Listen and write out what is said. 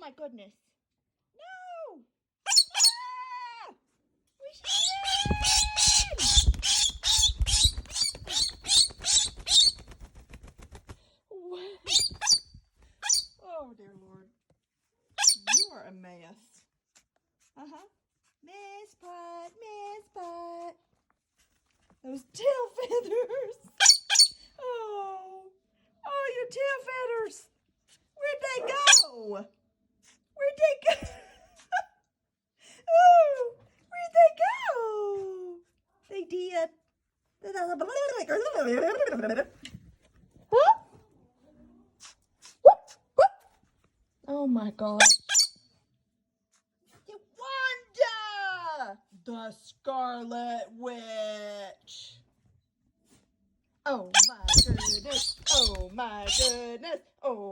my goodness. No! Ah! We should win! Oh, dear Lord. You are a mess. Uh-huh. Miss Pot, Miss Pot. Those tail feathers. Oh. Oh, your tail feathers. Where'd they go? Where'd they go? Oh, where'd they go? They did. Huh? Oh my God. Wanda! The Scarlett Witch. Oh my goodness. Oh my goodness. Oh